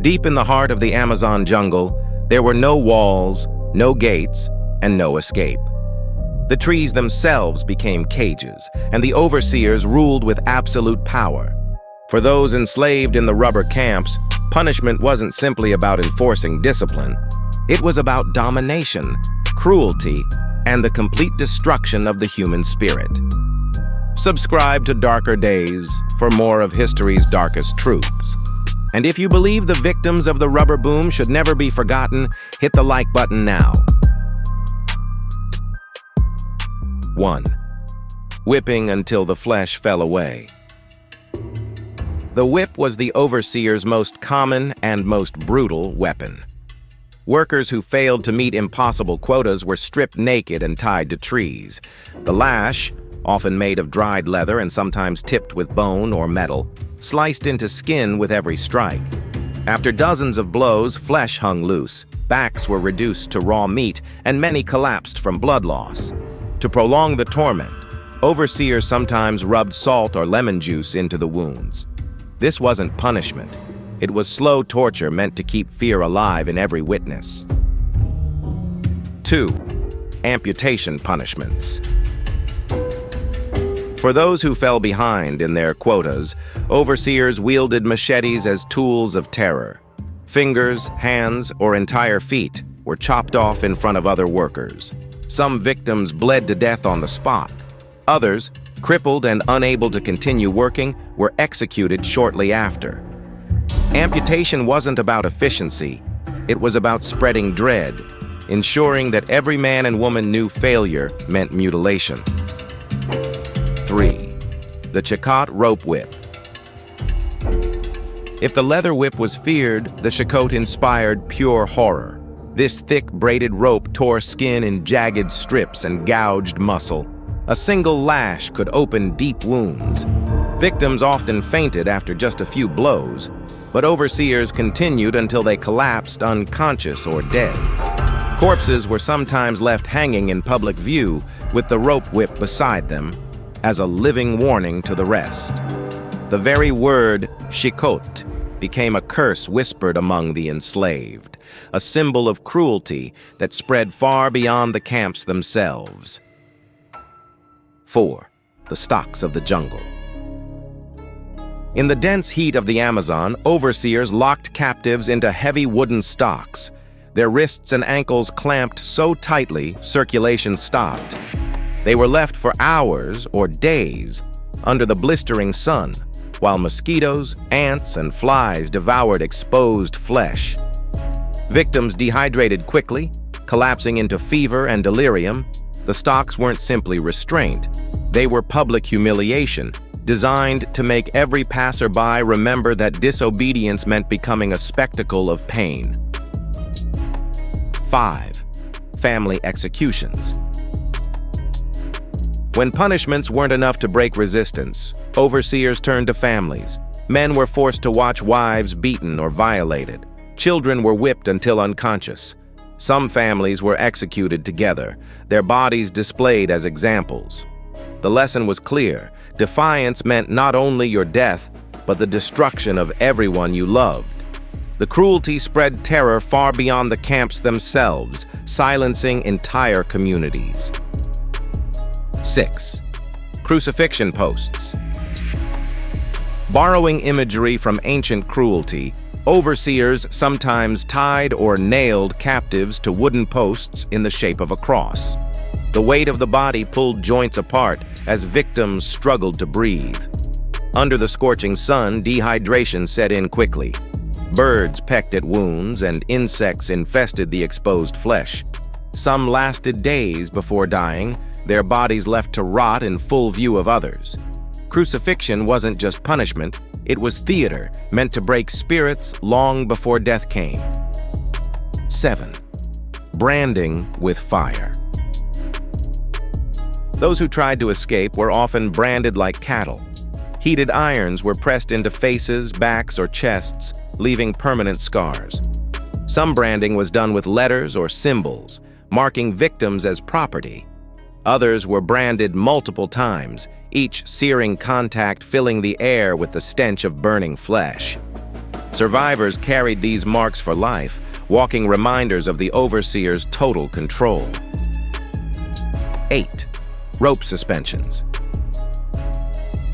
Deep in the heart of the Amazon jungle, there were no walls, no gates, and no escape. The trees themselves became cages, and the overseers ruled with absolute power. For those enslaved in the rubber camps, punishment wasn't simply about enforcing discipline. It was about domination, cruelty, and the complete destruction of the human spirit. Subscribe to Darker Days for more of history's darkest truths. And if you believe the victims of the rubber boom should never be forgotten, hit the like button now. 1. Whipping until the flesh fell away. The whip was the overseer's most common and most brutal weapon. Workers who failed to meet impossible quotas were stripped naked and tied to trees. The lash, often made of dried leather and sometimes tipped with bone or metal, sliced into skin with every strike. After dozens of blows, flesh hung loose, backs were reduced to raw meat, and many collapsed from blood loss. To prolong the torment, overseers sometimes rubbed salt or lemon juice into the wounds. This wasn't punishment. It was slow torture meant to keep fear alive in every witness. 2. Amputation punishments. For those who fell behind in their quotas, overseers wielded machetes as tools of terror. Fingers, hands, or entire feet were chopped off in front of other workers. Some victims bled to death on the spot. Others, crippled and unable to continue working, were executed shortly after. Amputation wasn't about efficiency. It was about spreading dread, ensuring that every man and woman knew failure meant mutilation. 3. The Chakot rope whip. If the leather whip was feared, the Chakot inspired pure horror. This thick braided rope tore skin in jagged strips and gouged muscle. A single lash could open deep wounds. Victims often fainted after just a few blows, but overseers continued until they collapsed unconscious or dead. Corpses were sometimes left hanging in public view with the rope whip beside them as a living warning to the rest. The very word Chikot became a curse whispered among the enslaved, a symbol of cruelty that spread far beyond the camps themselves. 4. The stocks of the jungle. In the dense heat of the Amazon, overseers locked captives into heavy wooden stocks. Their wrists and ankles clamped so tightly, circulation stopped. They were left for hours or days under the blistering sun, while mosquitoes, ants, and flies devoured exposed flesh. Victims dehydrated quickly, collapsing into fever and delirium. The stocks weren't simply restraint. They were public humiliation, designed to make every passerby remember that disobedience meant becoming a spectacle of pain. 5. Family executions. When punishments weren't enough to break resistance, overseers turned to families. Men were forced to watch wives beaten or violated. Children were whipped until unconscious. Some families were executed together, their bodies displayed as examples. The lesson was clear. Defiance meant not only your death, but the destruction of everyone you loved. The cruelty spread terror far beyond the camps themselves, silencing entire communities. 6. Crucifixion posts. Borrowing imagery from ancient cruelty, overseers sometimes tied or nailed captives to wooden posts in the shape of a cross. The weight of the body pulled joints apart as victims struggled to breathe. Under the scorching sun, dehydration set in quickly. Birds pecked at wounds and insects infested the exposed flesh. Some lasted days before dying, their bodies left to rot in full view of others. Crucifixion wasn't just punishment, it was theater meant to break spirits long before death came. 7. Branding with fire. Those who tried to escape were often branded like cattle. Heated irons were pressed into faces, backs, or chests, leaving permanent scars. Some branding was done with letters or symbols, marking victims as property. Others were branded multiple times, each searing contact filling the air with the stench of burning flesh. Survivors carried these marks for life, walking reminders of the overseer's total control. 8. Rope suspensions.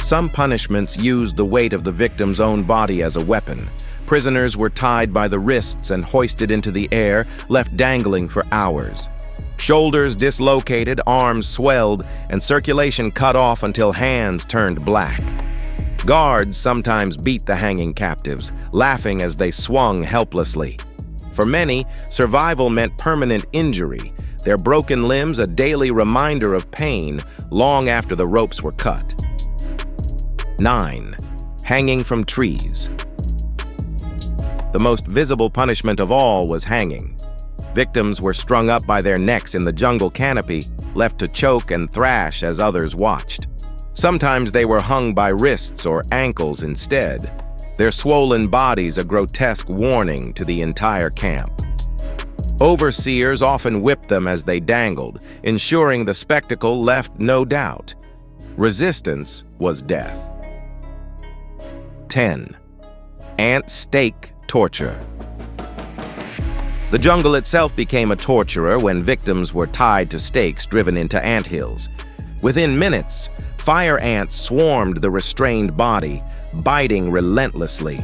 Some punishments used the weight of the victim's own body as a weapon. Prisoners were tied by the wrists and hoisted into the air, left dangling for hours. Shoulders dislocated, arms swelled, and circulation cut off until hands turned black. Guards sometimes beat the hanging captives, laughing as they swung helplessly. For many, survival meant permanent injury, their broken limbs a daily reminder of pain long after the ropes were cut. 9. Hanging from trees. The most visible punishment of all was hanging. Victims were strung up by their necks in the jungle canopy, left to choke and thrash as others watched. Sometimes they were hung by wrists or ankles instead, their swollen bodies a grotesque warning to the entire camp. Overseers often whipped them as they dangled, ensuring the spectacle left no doubt. Resistance was death. 10. Ant stake torture. The jungle itself became a torturer when victims were tied to stakes driven into anthills. Within minutes, fire ants swarmed the restrained body, biting relentlessly.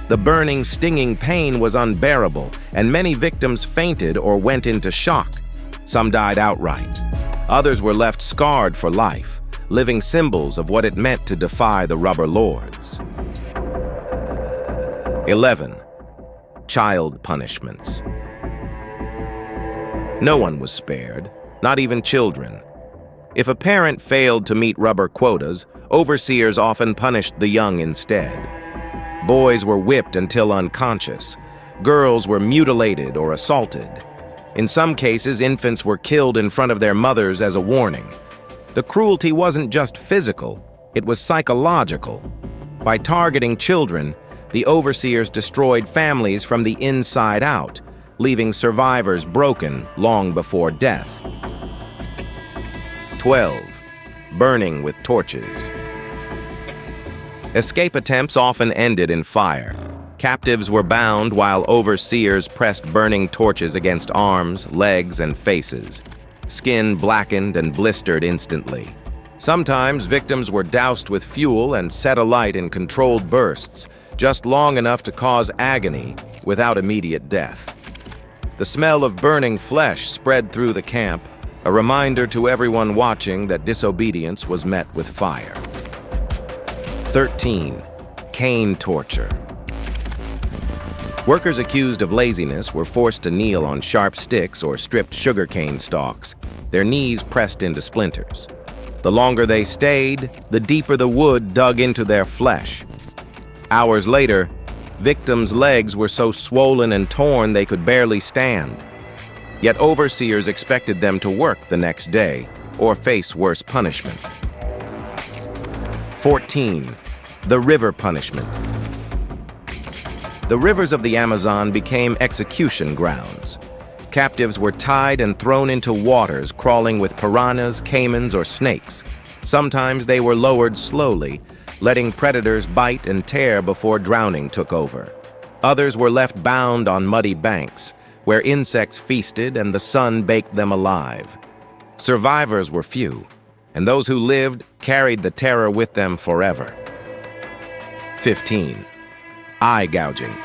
The burning, stinging pain was unbearable, and many victims fainted or went into shock. Some died outright. Others were left scarred for life, living symbols of what it meant to defy the rubber lords. 11. Child punishments. No one was spared, not even children. If a parent failed to meet rubber quotas, overseers often punished the young instead. Boys were whipped until unconscious. Girls were mutilated or assaulted. In some cases, infants were killed in front of their mothers as a warning. The cruelty wasn't just physical, it was psychological. By targeting children, the overseers destroyed families from the inside out, leaving survivors broken long before death. 12. Burning with torches. Escape attempts often ended in fire. Captives were bound while overseers pressed burning torches against arms, legs, and faces. Skin blackened and blistered instantly. Sometimes victims were doused with fuel and set alight in controlled bursts, just long enough to cause agony without immediate death. The smell of burning flesh spread through the camp, a reminder to everyone watching that disobedience was met with fire. 13. Cane torture. Workers accused of laziness were forced to kneel on sharp sticks or stripped sugarcane stalks, their knees pressed into splinters. The longer they stayed, the deeper the wood dug into their flesh. Hours later, victims' legs were so swollen and torn they could barely stand. Yet overseers expected them to work the next day or face worse punishment. 14. The river punishment. The rivers of the Amazon became execution grounds. Captives were tied and thrown into waters crawling with piranhas, caimans, or snakes. Sometimes they were lowered slowly, letting predators bite and tear before drowning took over. Others were left bound on muddy banks, where insects feasted and the sun baked them alive. Survivors were few, and those who lived carried the terror with them forever. 15. Eye gouging.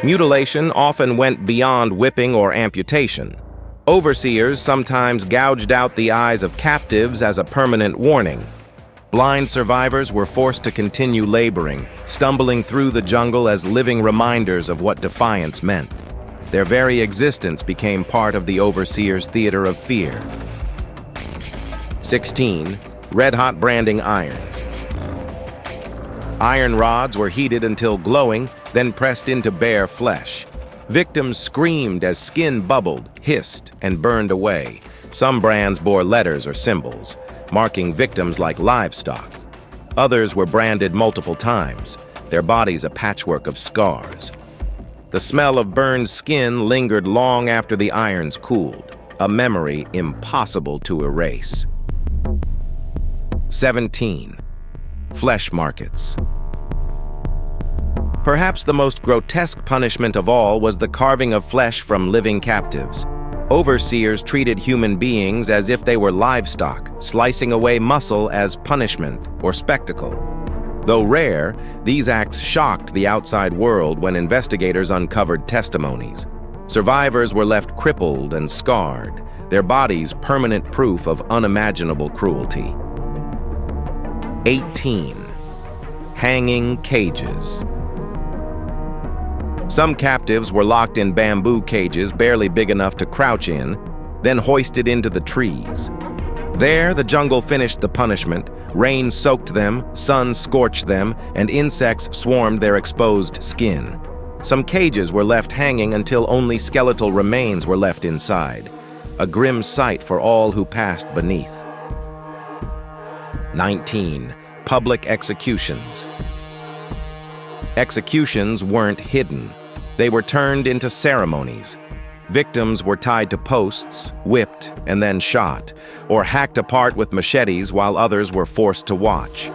Mutilation often went beyond whipping or amputation. Overseers sometimes gouged out the eyes of captives as a permanent warning. Blind survivors were forced to continue laboring, stumbling through the jungle as living reminders of what defiance meant. Their very existence became part of the overseer's theater of fear. 16. Red-hot branding irons. Iron rods were heated until glowing, then pressed into bare flesh. Victims screamed as skin bubbled, hissed, and burned away. Some brands bore letters or symbols, marking victims like livestock. Others were branded multiple times, their bodies a patchwork of scars. The smell of burned skin lingered long after the irons cooled, a memory impossible to erase. 17. Flesh markets. Perhaps the most grotesque punishment of all was the carving of flesh from living captives. Overseers treated human beings as if they were livestock, slicing away muscle as punishment or spectacle. Though rare, these acts shocked the outside world when investigators uncovered testimonies. Survivors were left crippled and scarred, their bodies permanent proof of unimaginable cruelty. 18. Hanging cages. Some captives were locked in bamboo cages barely big enough to crouch in, then hoisted into the trees. There, the jungle finished the punishment. Rain soaked them, sun scorched them, and insects swarmed their exposed skin. Some cages were left hanging until only skeletal remains were left inside, a grim sight for all who passed beneath. 19. Public executions. Executions weren't hidden. They were turned into ceremonies. Victims were tied to posts, whipped, and then shot, or hacked apart with machetes while others were forced to watch.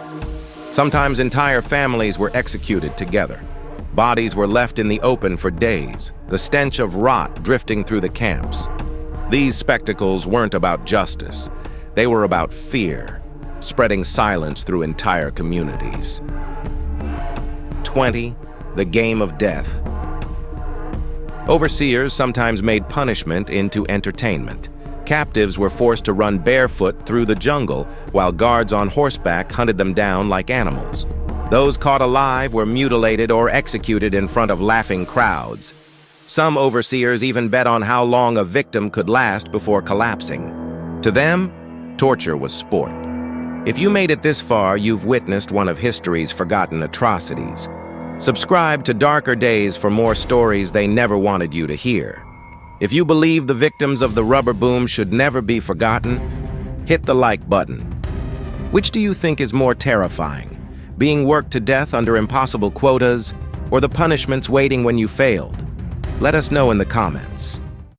Sometimes entire families were executed together. Bodies were left in the open for days, the stench of rot drifting through the camps. These spectacles weren't about justice. They were about fear, spreading silence through entire communities. 20. The game of death. Overseers sometimes made punishment into entertainment. Captives were forced to run barefoot through the jungle, while guards on horseback hunted them down like animals. Those caught alive were mutilated or executed in front of laughing crowds. Some overseers even bet on how long a victim could last before collapsing. To them, torture was sport. If you made it this far, you've witnessed one of history's forgotten atrocities. Subscribe to Darker Days for more stories they never wanted you to hear. If you believe the victims of the rubber boom should never be forgotten, hit the like button. Which do you think is more terrifying? Being worked to death under impossible quotas, or the punishments waiting when you failed? Let us know in the comments.